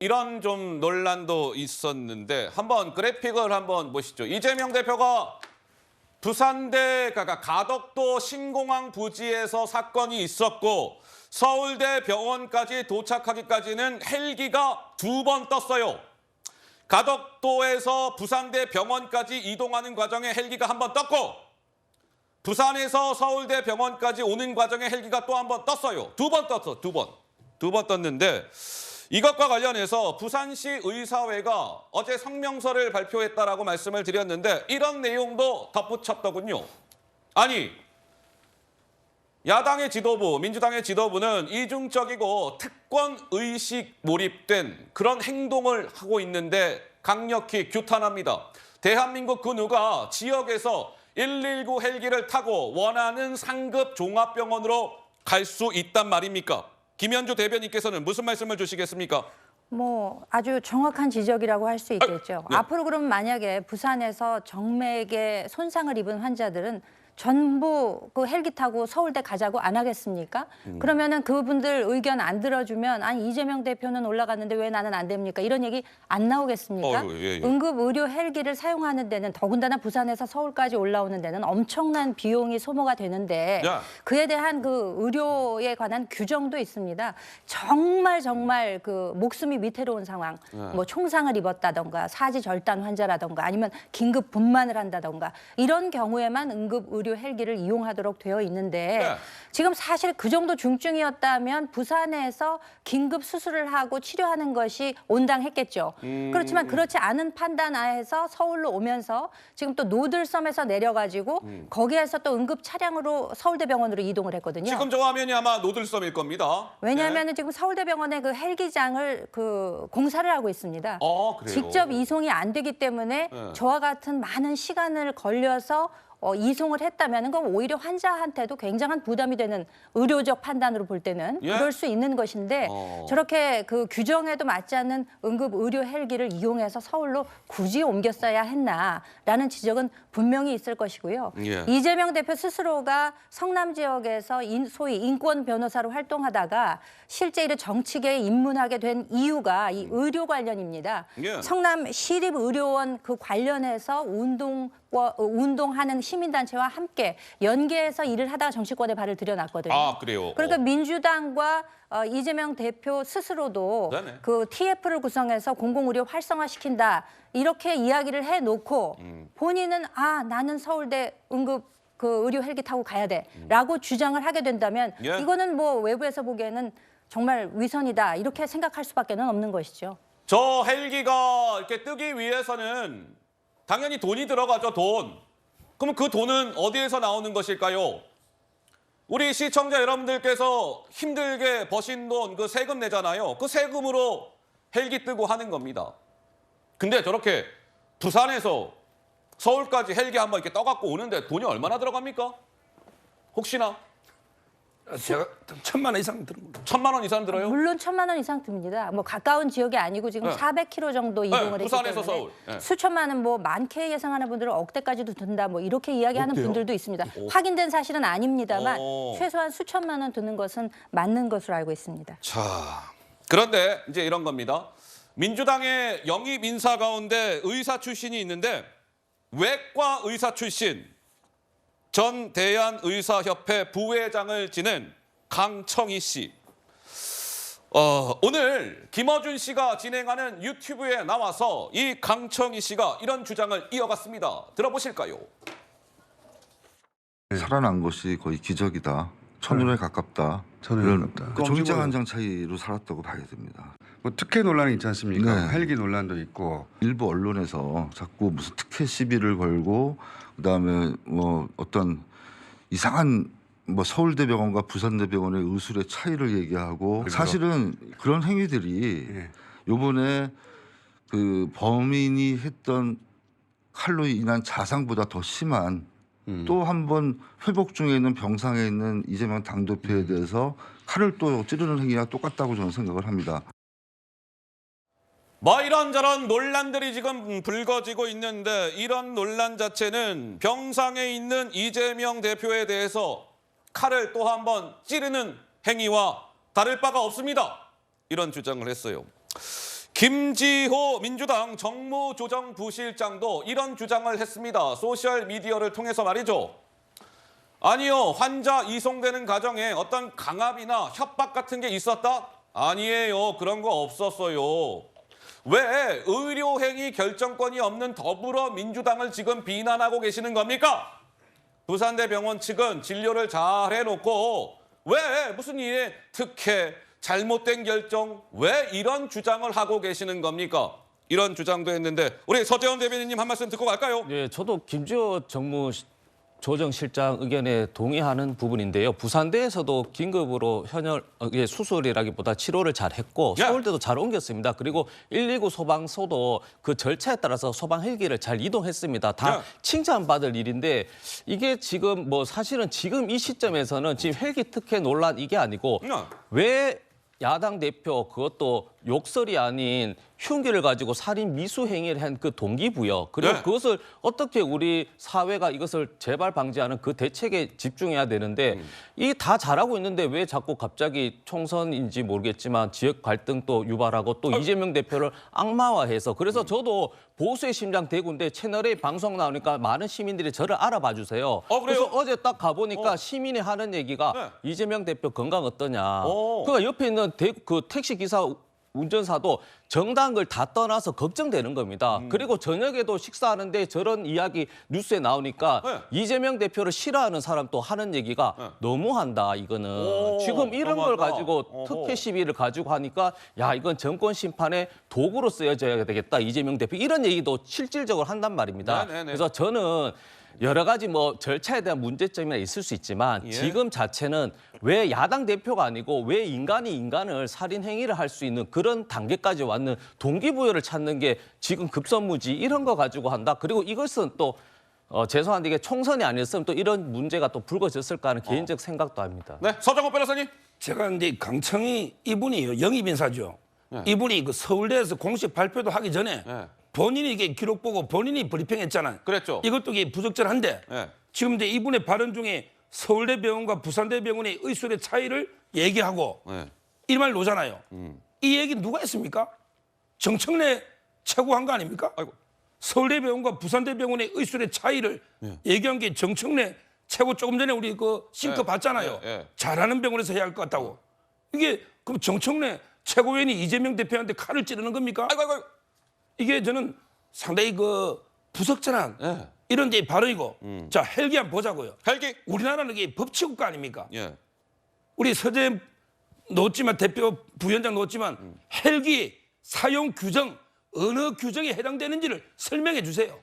이런 좀 논란도 있었는데 한번 그래픽을 한번 보시죠. 이재명 대표가 부산대 가덕도 신공항 부지에서 사건이 있었고 서울대 병원까지 도착하기까지는 헬기가 2번 떴어요. 가덕도에서 부산대 병원까지 이동하는 과정에 헬기가 1번 떴고 부산에서 서울대 병원까지 오는 과정에 헬기가 또 1번 떴어요. 2번 떴어, 2번. 2번 떴는데 이것과 관련해서 부산시 의사회가 어제 성명서를 발표했다라고 말씀을 드렸는데 이런 내용도 덧붙였더군요. 아니, 야당의 지도부, 민주당의 지도부는 이중적이고 특권의식 몰입된 그런 행동을 하고 있는데 강력히 규탄합니다. 대한민국 그 누가 지역에서 119 헬기를 타고 원하는 상급 종합병원으로 갈 수 있단 말입니까? 김현주 대변인께서는 무슨 말씀을 주시겠습니까? 아주 정확한 지적이라고 할 수 있겠죠. 네. 앞으로 그러면 만약에 부산에서 정맥에 손상을 입은 환자들은 전부 그 헬기 타고 서울대 가자고 안 하겠습니까? 그러면은 그분들 의견 안 들어주면 아니 이재명 대표는 올라갔는데 왜 나는 안 됩니까? 이런 얘기 안 나오겠습니까? 예. 응급 의료 헬기를 사용하는 데는 더군다나 부산에서 서울까지 올라오는 데는 엄청난 비용이 소모가 되는데 야. 그에 대한 그 의료에 관한 규정도 있습니다. 정말 그 목숨이 위태로운 상황, 뭐 총상을 입었다던가 사지절단 환자라던가 아니면 긴급 분만을 한다던가 이런 경우에만 응급 의료 헬기를 이용하도록 되어 있는데 네. 지금 사실 그 정도 중증이었다면 부산에서 긴급 수술을 하고 치료하는 것이 온당했겠죠. 그렇지만 그렇지 않은 판단 하에서 서울로 오면서 지금 또 노들섬에서 내려가지고 거기에서 또 응급 차량으로 서울대병원으로 이동을 했거든요. 지금 저 화면이 아마 노들섬일 겁니다. 왜냐하면 지금 서울대병원의 그 헬기장을 그 공사를 하고 있습니다. 그래요? 직접 이송이 안 되기 때문에 네. 저와 같은 많은 시간을 걸려서 이송을 했다면 그건 오히려 환자한테도 굉장한 부담이 되는 의료적 판단으로 볼 때는 예? 그럴 수 있는 것인데 저렇게 그 규정에도 맞지 않는 응급 의료 헬기를 이용해서 서울로 굳이 옮겼어야 했나라는 지적은 분명히 있을 것이고요. 예. 이재명 대표 스스로가 성남 지역에서 소위 인권 변호사로 활동하다가 실제 이 정치계에 입문하게 된 이유가 이 의료 관련입니다. 예. 성남 시립의료원 그 관련해서 운동하는 시민단체와 함께 연계해서 일을 하다가 정치권에 발을 들여놨거든요. 그래요? 그러니까 민주당과 이재명 대표 스스로도 네네. 그 TF를 구성해서 공공의료 활성화시킨다 이렇게 이야기를 해놓고 본인은 나는 서울대 응급 그 의료 헬기 타고 가야 돼라고 주장을 하게 된다면 예. 이거는 뭐 외부에서 보기에는 정말 위선이다 이렇게 생각할 수밖에는 없는 것이죠. 저 헬기가 이렇게 뜨기 위해서는 당연히 돈이 들어가죠, 돈. 그럼 그 돈은 어디에서 나오는 것일까요? 우리 시청자 여러분들께서 힘들게 버신 돈, 그 세금 내잖아요. 그 세금으로 헬기 뜨고 하는 겁니다. 근데 저렇게 부산에서 서울까지 헬기 한번 이렇게 떠갖고 오는데 돈이 얼마나 들어갑니까? 혹시나? 제가 1,000만 원 이상 드는 겁니다. 1,000만 원 이상 들어요? 물론 1,000만 원 이상 듭니다. 뭐 가까운 지역이 아니고 지금 네. 400km 정도 이동을 했기 부산에서 때문에 서울. 네. 수천만 원, 뭐 많게 예상하는 분들은 억대까지도 든다, 뭐 이렇게 이야기하는 억대요? 분들도 있습니다. 확인된 사실은 아닙니다만 오. 최소한 수천만 원 드는 것은 맞는 것으로 알고 있습니다. 자, 그런데 이제 이런 겁니다. 민주당의 영입 인사 가운데 의사 출신이 있는데 외과 의사 출신 전 대한의사협회 부회장을 지낸 강청희 씨. 오늘 김어준 씨가 진행하는 유튜브에 나와서 이 강청희 씨가 이런 주장을 이어갔습니다. 들어보실까요? 살아난 것이 거의 기적이다. 천운에 가깝다. 천운에 이런 가깝다. 종이장 한 장 차이로 살았다고 봐야 됩니다. 뭐 특혜 논란이 있지 않습니까? 네. 헬기 논란도 있고. 일부 언론에서 자꾸 무슨 특혜 시비를 걸고 그다음에 뭐 어떤 이상한 뭐 서울대병원과 부산대병원의 의술의 차이를 얘기하고 그렇죠. 사실은 그런 행위들이 예. 요번에 그 범인이 했던 칼로 인한 자상보다 더 심한 또 한 번 회복 중에 있는 병상에 있는 이재명 당대표에 대해서 칼을 또 찌르는 행위와 똑같다고 저는 생각을 합니다. 뭐 이런저런 논란들이 지금 불거지고 있는데 이런 논란 자체는 병상에 있는 이재명 대표에 대해서 칼을 또 한 번 찌르는 행위와 다를 바가 없습니다. 이런 주장을 했어요. 김지호 민주당 정무조정부실장도 이런 주장을 했습니다. 소셜미디어를 통해서 말이죠. 아니요, 환자 이송되는 과정에 어떤 강압이나 협박 같은 게 있었다? 아니에요, 그런 거 없었어요. 왜 의료행위 결정권이 없는 더불어민주당을 지금 비난하고 계시는 겁니까? 부산대병원 측은 진료를 잘 해놓고 왜 무슨 일에 특혜, 잘못된 결정, 왜 이런 주장을 하고 계시는 겁니까? 이런 주장도 했는데 우리 서재원 대변인님 한 말씀 듣고 갈까요? 예, 저도 김주호 정무조정실장 의견에 동의하는 부분인데요. 부산대에서도 긴급으로 현혈 수술이라기보다 치료를 잘 했고 예. 서울대도 잘 옮겼습니다. 그리고 119 소방서도 그 절차에 따라서 소방 헬기를 잘 이동했습니다. 다 예. 칭찬받을 일인데 이게 지금 뭐 사실은 지금 이 시점에서는 지금 헬기 특혜 논란 이게 아니고 왜 야당 대표 그것도 욕설이 아닌 흉기를 가지고 살인 미수 행위를 한 그 동기부여 그리고 네. 그것을 어떻게 우리 사회가 이것을 재발 방지하는 그 대책에 집중해야 되는데 이 다 잘하고 있는데 왜 자꾸 갑자기 총선인지 모르겠지만 지역 갈등 또 유발하고 또 이재명 대표를 악마화해서 그래서 저도 보수의 심장 대구인데 채널A 방송 나오니까 많은 시민들이 저를 알아봐 주세요. 그래요? 그래서 어제 딱 가보니까 시민이 하는 얘기가 네. 이재명 대표 건강 어떠냐. 오. 그러니까 옆에 있는 그 택시 기사 운전사도 정당한 걸 다 떠나서 걱정되는 겁니다. 그리고 저녁에도 식사하는데 저런 이야기 뉴스에 나오니까 네. 이재명 대표를 싫어하는 사람 또 하는 얘기가 너무한다 이거는. 오, 지금 이런 걸 너무하다. 가지고 어허. 특혜 시비를 가지고 하니까 야 이건 정권 심판의 도구로 쓰여져야 되겠다 이재명 대표 이런 얘기도 실질적으로 한단 말입니다. 네네네. 그래서 저는 여러 가지 뭐 절차에 대한 문제점이나 있을 수 있지만 예. 지금 자체는 왜 야당 대표가 아니고 왜 인간이 인간을 살인 행위를 할 수 있는 그런 단계까지 왔는 동기부여를 찾는 게 지금 급선무지 이런 거 가지고 한다. 그리고 이것은 또 죄송한데 이게 총선이 아니었으면 또 이런 문제가 또 불거졌을까 하는 개인적 생각도 합니다. 네, 서정호 변호사님. 제가 이제 강청희 이분이요 영입인사죠. 이분이 그 서울대에서 공식 발표도 하기 전에 네. 본인이 이게 기록 보고 본인이 브리핑했잖아요. 그랬죠. 이것도 이게 부적절한데 네. 지금 이제 이분의 발언 중에 서울대병원과 부산대병원의 의술의 차이를 얘기하고 네. 이 말 놓잖아요. 이 얘기 누가 했습니까? 정청래 최고한 거 아닙니까? 아이고. 서울대병원과 부산대병원의 의술의 차이를 얘기한 게 정청래 최고 조금 전에 우리 그 싱크 네. 봤잖아요. 네. 잘하는 병원에서 해야 할 것 같다고. 이게 그럼 정청래 최고위원이 이재명 대표한테 칼을 찌르는 겁니까? 아이고. 이게 저는 상당히 그 부적절한 예. 이런 게 발언이고. 자 헬기 한번 보자고요. 헬기. 우리나라는 이게 법치국가 아닙니까? 예. 우리 서재 놓았지만 대표 부위원장 놓았지만 헬기 사용 규정 어느 규정에 해당되는지를 설명해 주세요.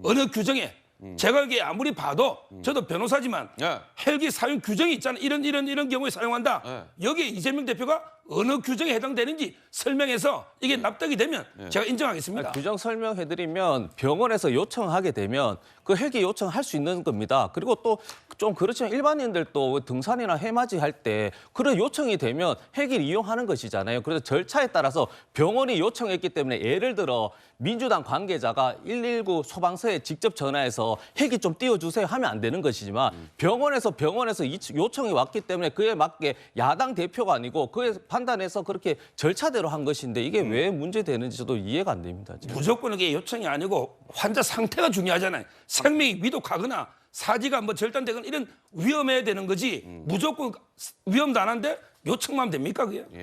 어느 규정에 제가 이게 아무리 봐도 저도 변호사지만 예. 헬기 사용 규정이 있잖아요. 이런 경우에 사용한다. 예. 여기에 이재명 대표가 어느 규정에 해당되는지 설명해서 이게 납득이 되면 제가 인정하겠습니다. 규정 설명해드리면 병원에서 요청하게 되면 그 헬기 요청할 수 있는 겁니다. 그리고 또 좀 그렇지만 일반인들도 등산이나 해맞이 할 때 그런 요청이 되면 헬기를 이용하는 것이잖아요. 그래서 절차에 따라서 병원이 요청했기 때문에 예를 들어 민주당 관계자가 119 소방서에 직접 전화해서 헬기 좀 띄워주세요 하면 안 되는 것이지만 병원에서 이 요청이 왔기 때문에 그에 맞게 야당 대표가 아니고 그에 판단해서 그렇게 절차대로 한 것인데 이게 왜 문제되는지 저도 이해가 안 됩니다. 지금. 무조건 이게 요청이 아니고 환자 상태가 중요하잖아요. 생명이 위독하거나 사지가 뭐 절단되거나 이런 위험해야 되는 거지 무조건 위험도 안 한데 요청만 하면 됩니까 그게?